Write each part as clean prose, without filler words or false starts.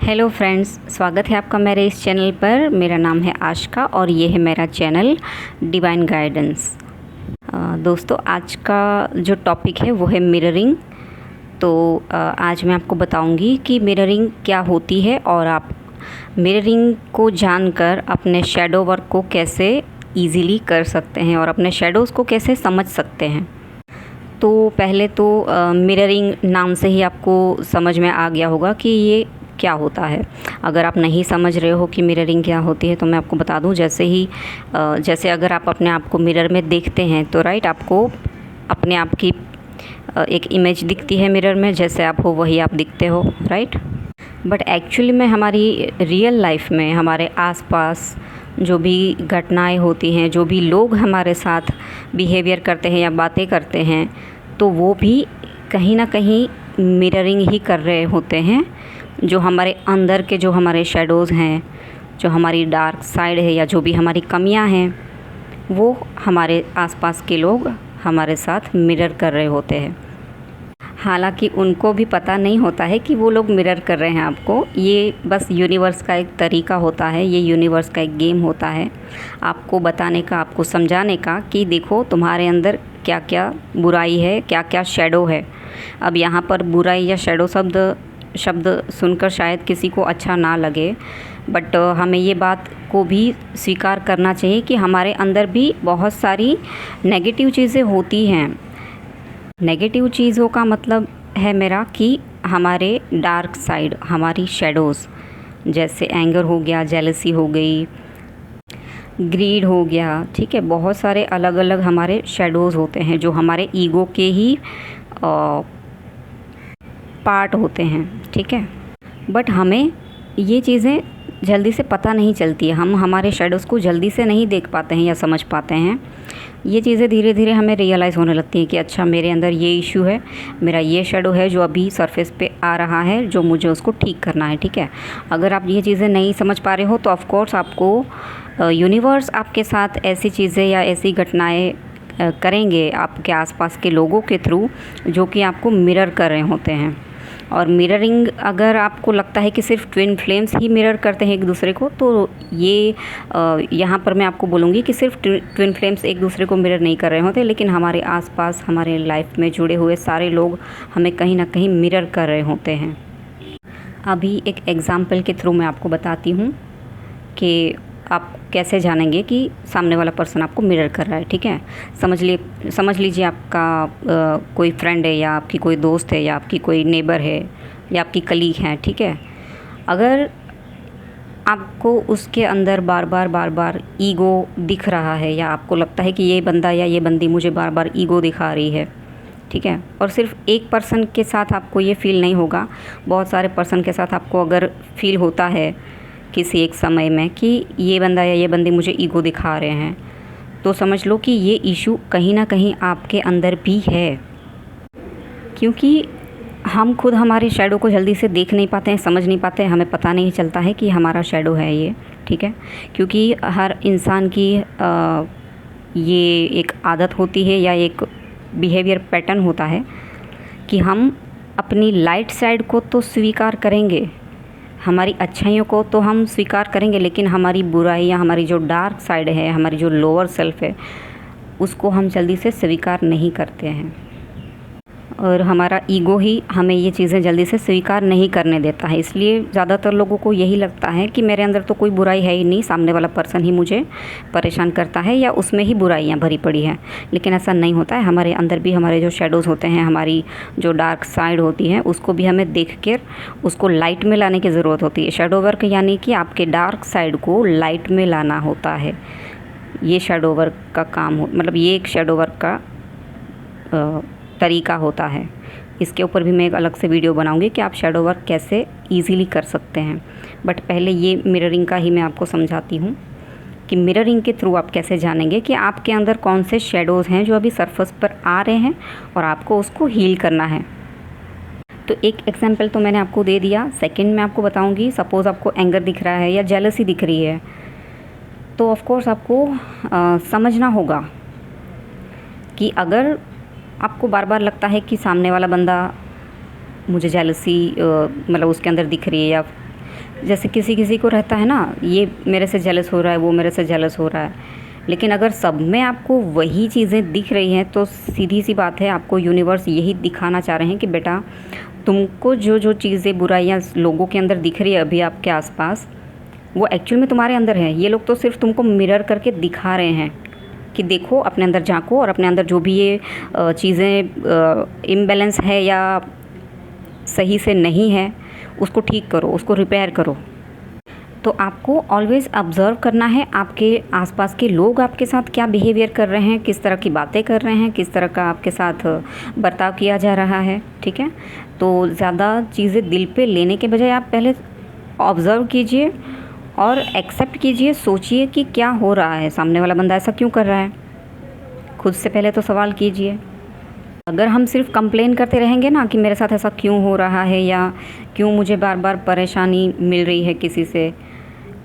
Hello friends, स्वागत है आपका मेरे इस चैनल पर। मेरा नाम है आशिका और ये है मेरा चैनल डिवाइन गाइडेंस। दोस्तों, आज का जो टॉपिक है वो है मिररिंग। तो आज मैं आपको बताऊंगी कि मिररिंग क्या होती है और आप मिररिंग को जानकर अपने शैडो वर्क को कैसे इजीली कर सकते हैं और अपने शैडोज़ को कैसे समझ सकते हैं। तो पहले तो मिररिंग नाम से ही आपको समझ में आ गया होगा कि ये क्या होता है। अगर आप नहीं समझ रहे हो कि मिररिंग क्या होती है तो मैं आपको बता दूं। जैसे अगर आप अपने आप को मिरर में देखते हैं तो राइट, आपको अपने आप की एक इमेज दिखती है मिरर में। जैसे आप हो वही आप दिखते हो, राइट। बट एक्चुअली में हमारी रियल लाइफ में हमारे आसपास जो भी घटनाएं होती हैं, जो भी लोग हमारे साथ बिहेवियर करते हैं या बातें करते हैं, तो वो भी कहीं ना कहीं मिररिंग ही कर रहे होते हैं। जो हमारे अंदर के जो हमारे शैडोज़ हैं, जो हमारी डार्क साइड है या जो भी हमारी कमियां हैं, वो हमारे आसपास के लोग हमारे साथ मिरर कर रहे होते हैं। हालांकि उनको भी पता नहीं होता है कि वो लोग मिरर कर रहे हैं आपको। ये बस यूनिवर्स का एक तरीका होता है, ये यूनिवर्स का एक गेम होता है आपको बताने का, आपको समझाने का कि देखो तुम्हारे अंदर क्या क्या बुराई है, क्या क्या शैडो है। अब यहाँ पर बुराई या शैडो शब्द सुनकर शायद किसी को अच्छा ना लगे, बट हमें ये बात को भी स्वीकार करना चाहिए कि हमारे अंदर भी बहुत सारी नेगेटिव चीज़ें होती हैं। नेगेटिव चीज़ों का मतलब है मेरा कि हमारे डार्क साइड, हमारी शैडोज़, जैसे एंगर हो गया, जेलसी हो गई, ग्रीड हो गया, ठीक है। बहुत सारे अलग अलग हमारे शैडोज़ होते हैं जो हमारे ईगो के ही पार्ट होते हैं, ठीक है। बट हमें ये चीज़ें जल्दी से पता नहीं चलती है, हम हमारे शैडोज़ को जल्दी से नहीं देख पाते हैं या समझ पाते हैं। ये चीज़ें धीरे धीरे हमें रियलाइज़ होने लगती हैं कि अच्छा, मेरे अंदर ये इशू है, मेरा ये शैडो है जो अभी सरफेस पे आ रहा है, जो मुझे उसको ठीक करना है, ठीक है। अगर आप ये चीज़ें नहीं समझ पा रहे हो तो ऑफ़कोर्स आपको यूनिवर्स आपके साथ ऐसी चीज़ें या ऐसी घटनाएँ करेंगे आपके आसपास के लोगों के थ्रू जो कि आपको मिरर कर रहे होते हैं। और मिररिंग, अगर आपको लगता है कि सिर्फ ट्विन फ्लेम्स ही मिरर करते हैं एक दूसरे को, तो ये यहाँ पर मैं आपको बोलूँगी कि सिर्फ ट्विन फ्लेम्स एक दूसरे को मिरर नहीं कर रहे होते, लेकिन हमारे आसपास हमारे लाइफ में जुड़े हुए सारे लोग हमें कहीं ना कहीं मिरर कर रहे होते हैं। अभी एक एग्ज़ाम्पल के थ्रू मैं आपको बताती हूँ कि आप कैसे जानेंगे कि सामने वाला पर्सन आपको मिरर कर रहा है, ठीक है। समझ लीजिए आपका कोई फ्रेंड है या आपकी कोई दोस्त है या आपकी कोई नेबर है या आपकी कलीग है, ठीक है। अगर आपको उसके अंदर बार बार ईगो दिख रहा है या आपको लगता है कि ये बंदा या ये बंदी मुझे बार बार ईगो दिखा रही है, ठीक है, और सिर्फ एक पर्सन के साथ आपको ये फ़ील नहीं होगा, बहुत सारे पर्सन के साथ आपको अगर फील होता है किसी एक समय में कि ये बंदा या ये बंदी मुझे ईगो दिखा रहे हैं, तो समझ लो कि ये इशू कहीं ना कहीं आपके अंदर भी है। क्योंकि हम खुद हमारे शैडो को जल्दी से देख नहीं पाते हैं, समझ नहीं पाते हैं, हमें पता नहीं चलता है कि हमारा शैडो है ये, ठीक है। क्योंकि हर इंसान की ये एक आदत होती है या एक बिहेवियर पैटर्न होता है कि हम अपनी लाइट साइड को तो स्वीकार करेंगे, हमारी अच्छाइयों को तो हम स्वीकार करेंगे, लेकिन हमारी बुराई या हमारी जो डार्क साइड है, हमारी जो लोअर सेल्फ है, उसको हम जल्दी से स्वीकार नहीं करते हैं। और हमारा ईगो ही हमें ये चीज़ें जल्दी से स्वीकार नहीं करने देता है। इसलिए ज़्यादातर लोगों को यही लगता है कि मेरे अंदर तो कोई बुराई है ही नहीं, सामने वाला पर्सन ही मुझे परेशान करता है या उसमें ही बुराइयाँ भरी पड़ी हैं। लेकिन ऐसा नहीं होता है। हमारे अंदर भी हमारे जो शैडोज़ होते हैं, हमारी जो डार्क साइड होती है, उसको भी हमें देख कर उसको लाइट में लाने की ज़रूरत होती है। शैडो वर्क यानी कि आपके डार्क साइड को लाइट में लाना होता है। ये शैडो वर्क का काम मतलब ये एक शैडो वर्क का तरीका होता है। इसके ऊपर भी मैं एक अलग से वीडियो बनाऊंगी कि आप शैडो वर्क कैसे इजीली कर सकते हैं। बट पहले ये मिररिंग का ही मैं आपको समझाती हूँ कि मिररिंग के थ्रू आप कैसे जानेंगे कि आपके अंदर कौन से शैडोज़ हैं जो अभी सरफेस पर आ रहे हैं और आपको उसको हील करना है। तो एक एग्जाम्पल तो मैंने आपको दे दिया। सेकेंड मैं आपको बताऊँगी, सपोज़ आपको एंगर दिख रहा है या जेलसी दिख रही है, तो ऑफ़कोर्स आपको समझना होगा कि अगर आपको बार बार लगता है कि सामने वाला बंदा मुझे जेलसी मतलब उसके अंदर दिख रही है या जैसे किसी किसी को रहता है ना, ये मेरे से जेलस हो रहा है, वो मेरे से जेलस हो रहा है, लेकिन अगर सब में आपको वही चीज़ें दिख रही हैं तो सीधी सी बात है, आपको यूनिवर्स यही दिखाना चाह रहे हैं कि बेटा तुमको जो जो चीज़ें बुराइयाँ लोगों के अंदर दिख रही है अभी आपके आसपास, वो एक्चुअल में तुम्हारे अंदर है। ये लोग तो सिर्फ तुमको मिरर करके दिखा रहे हैं कि देखो, अपने अंदर झांको और अपने अंदर जो भी ये चीज़ें इम्बैलेंस है या सही से नहीं है उसको ठीक करो, उसको रिपेयर करो। तो आपको ऑलवेज़ ऑब्ज़र्व करना है आपके आसपास के लोग आपके साथ क्या बिहेवियर कर रहे हैं, किस तरह की बातें कर रहे हैं, किस तरह का आपके साथ बर्ताव किया जा रहा है, ठीक है। तो ज़्यादा चीज़ें दिल पे लेने के बजाय आप पहले ऑब्ज़र्व कीजिए और एक्सेप्ट कीजिए, सोचिए कि क्या हो रहा है, सामने वाला बंदा ऐसा क्यों कर रहा है। खुद से पहले तो सवाल कीजिए। अगर हम सिर्फ कंप्लेन करते रहेंगे ना कि मेरे साथ ऐसा क्यों हो रहा है या क्यों मुझे बार बार परेशानी मिल रही है किसी से,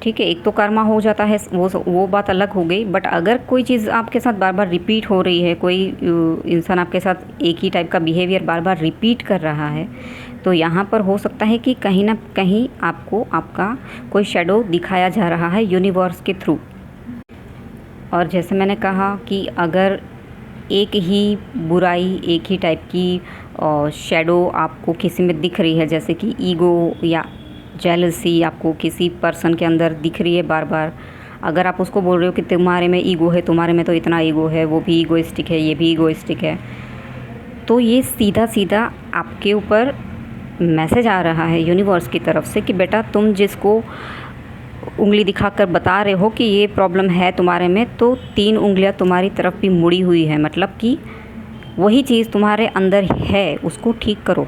ठीक है, एक तो कर्मा हो जाता है, वो बात अलग हो गई। बट अगर कोई चीज़ आपके साथ बार बार रिपीट हो रही है, कोई इंसान आपके साथ एक ही टाइप का बिहेवियर बार बार रिपीट कर रहा है, तो यहाँ पर हो सकता है कि कहीं ना कहीं आपको आपका कोई शैडो दिखाया जा रहा है यूनिवर्स के थ्रू। और जैसे मैंने कहा कि अगर एक ही बुराई, एक ही टाइप की शैडो आपको किसी में दिख रही है, जैसे कि ईगो या जेलसी आपको किसी पर्सन के अंदर दिख रही है बार बार, अगर आप उसको बोल रहे हो कि तुम्हारे में ईगो है, तुम्हारे में तो इतना ईगो है, वो भी ईगोइस्टिक है, ये भी ईगोइस्टिक है, तो ये सीधा सीधा आपके ऊपर मैसेज आ रहा है यूनिवर्स की तरफ से कि बेटा तुम जिसको उंगली दिखाकर बता रहे हो कि ये प्रॉब्लम है तुम्हारे में, तो 3 उंगलियां तुम्हारी तरफ भी मुड़ी हुई है, मतलब कि वही चीज़ तुम्हारे अंदर है, उसको ठीक करो।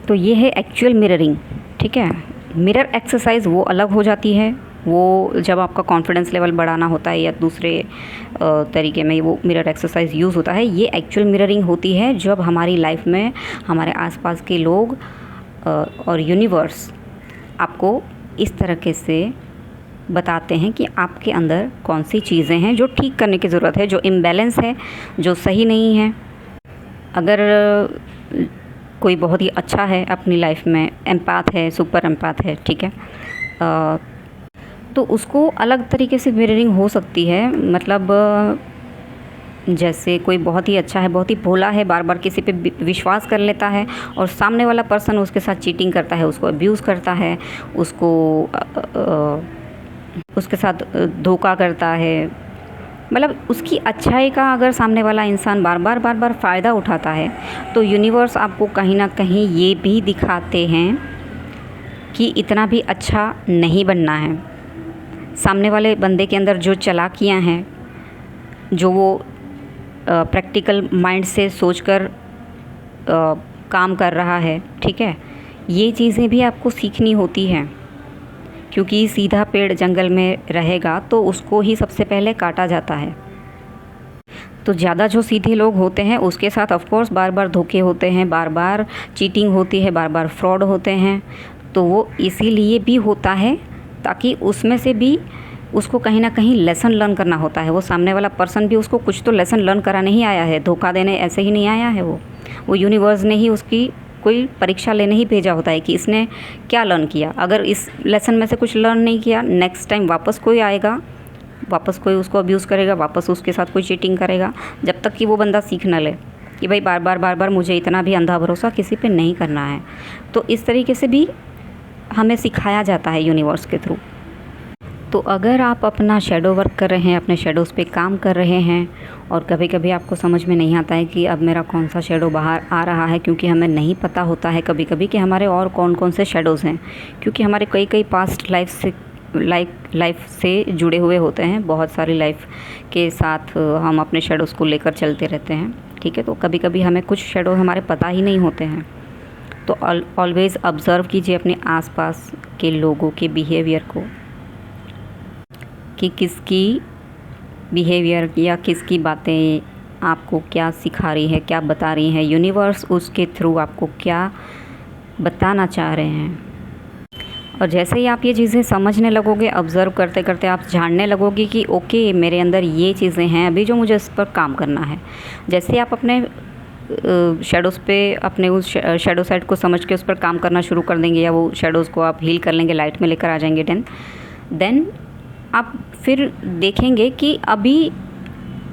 तो ये है एक्चुअल मिररिंग, ठीक है। मिरर एक्सरसाइज वो अलग हो जाती है, वो जब आपका कॉन्फिडेंस लेवल बढ़ाना होता है या दूसरे तरीके में वो मिरर एक्सरसाइज यूज़ होता है। ये एक्चुअल मिररिंग होती है जब हमारी लाइफ में हमारे आसपास के लोग और यूनिवर्स आपको इस तरीके से बताते हैं कि आपके अंदर कौन सी चीज़ें हैं जो ठीक करने की ज़रूरत है, जो इम्बैलेंस है, जो सही नहीं है। अगर कोई बहुत ही अच्छा है अपनी लाइफ में, एम्पैथ है, सुपर एम्पैथ है, ठीक है, तो उसको अलग तरीके से मिररिंग हो सकती है। मतलब जैसे कोई बहुत ही अच्छा है, बहुत ही भोला है, बार बार किसी पे विश्वास कर लेता है और सामने वाला पर्सन उसके साथ चीटिंग करता है, उसको अब्यूज़ करता है, उसके साथ धोखा करता है, मतलब उसकी अच्छाई का अगर सामने वाला इंसान बार बार फ़ायदा उठाता है, तो यूनिवर्स आपको कहीं ना कहीं ये भी दिखाते हैं कि इतना भी अच्छा नहीं बनना है। सामने वाले बंदे के अंदर जो चालाकियाँ हैं, जो वो प्रैक्टिकल माइंड से सोचकर काम कर रहा है, ठीक है, ये चीज़ें भी आपको सीखनी होती हैं, क्योंकि सीधा पेड़ जंगल में रहेगा तो उसको ही सबसे पहले काटा जाता है। तो ज़्यादा जो सीधे लोग होते हैं उसके साथ ऑफ कोर्स बार बार धोखे होते हैं, बार बार चीटिंग होती है, बार बार फ्रॉड होते हैं। तो वो इसीलिए भी होता है ताकि उसमें से भी उसको कहीं ना कहीं लेसन लर्न करना होता है। वो सामने वाला पर्सन भी उसको कुछ तो लेसन लर्न करा नहीं आया है, धोखा देने ऐसे ही नहीं आया है। वो यूनिवर्स ने ही उसकी कोई परीक्षा लेने ही भेजा होता है कि इसने क्या लर्न किया। अगर इस लेसन में से कुछ लर्न नहीं किया, नेक्स्ट टाइम वापस कोई आएगा, वापस कोई उसको अब्यूज़ करेगा, वापस उसके साथ कोई चीटिंग करेगा, जब तक कि वो बंदा सीख न ले कि भाई बार बार मुझे इतना भी अंधा भरोसा किसी पे नहीं करना है। तो इस तरीके से भी हमें सिखाया जाता है यूनिवर्स के थ्रू। तो अगर आप अपना शैडो वर्क कर रहे हैं, अपने शैडोज़ पे काम कर रहे हैं और कभी कभी आपको समझ में नहीं आता है कि अब मेरा कौन सा शैडो बाहर आ रहा है, क्योंकि हमें नहीं पता होता है कभी कभी कि हमारे और कौन कौन से शैडोज़ हैं, क्योंकि हमारे कई पास्ट लाइफ से जुड़े हुए होते हैं। बहुत सारी लाइफ के साथ हम अपने शैडोज़ को लेकर चलते रहते हैं, ठीक है। तो कभी कभी हमें कुछ शैडो हमारे पता ही नहीं होते हैं। तो ऑलवेज़ ऑब्ज़र्व कीजिए अपने आसपास के लोगों के बिहेवियर को कि किसकी बिहेवियर या किसकी बातें आपको क्या सिखा रही है, क्या बता रही हैं, यूनिवर्स उसके थ्रू आपको क्या बताना चाह रहे हैं। और जैसे ही आप ये चीज़ें समझने लगोगे, ऑब्ज़र्व करते करते आप जानने लगोगे कि ओके मेरे अंदर ये चीज़ें हैं अभी जो मुझे इस पर काम करना है। जैसे आप अपने शेडोज़ पे अपने उस शेडो साइड को समझ के उस पर काम करना शुरू कर देंगे, या वो शेडोज़ को आप हील कर लेंगे, लाइट में लेकर आ जाएंगे, देन आप फिर देखेंगे कि अभी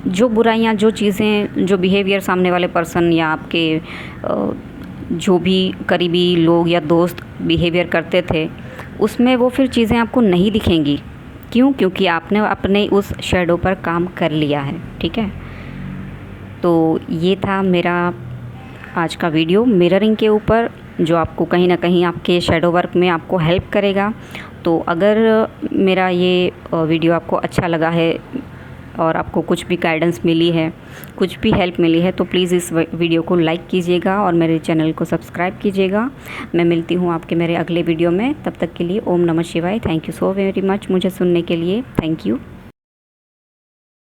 जो बुराइयाँ, जो चीज़ें, जो बिहेवियर सामने वाले पर्सन या आपके जो भी करीबी लोग या दोस्त बिहेवियर करते थे, उसमें वो फिर चीज़ें आपको नहीं दिखेंगी। क्यों? क्योंकि आपने अपने उस शैडो पर काम कर लिया है। ठीक है, तो ये था मेरा आज का वीडियो मिररिंग के ऊपर, जो आपको कहीं ना कहीं आपके शैडो वर्क में आपको हेल्प करेगा। तो अगर मेरा ये वीडियो आपको अच्छा लगा है और आपको कुछ भी गाइडेंस मिली है, कुछ भी हेल्प मिली है, तो प्लीज़ इस वीडियो को लाइक कीजिएगा और मेरे चैनल को सब्सक्राइब कीजिएगा। मैं मिलती हूँ आपके मेरे अगले वीडियो में। तब तक के लिए ओम नमः शिवाय। Thank you so very much मुझे सुनने के लिए। Thank you.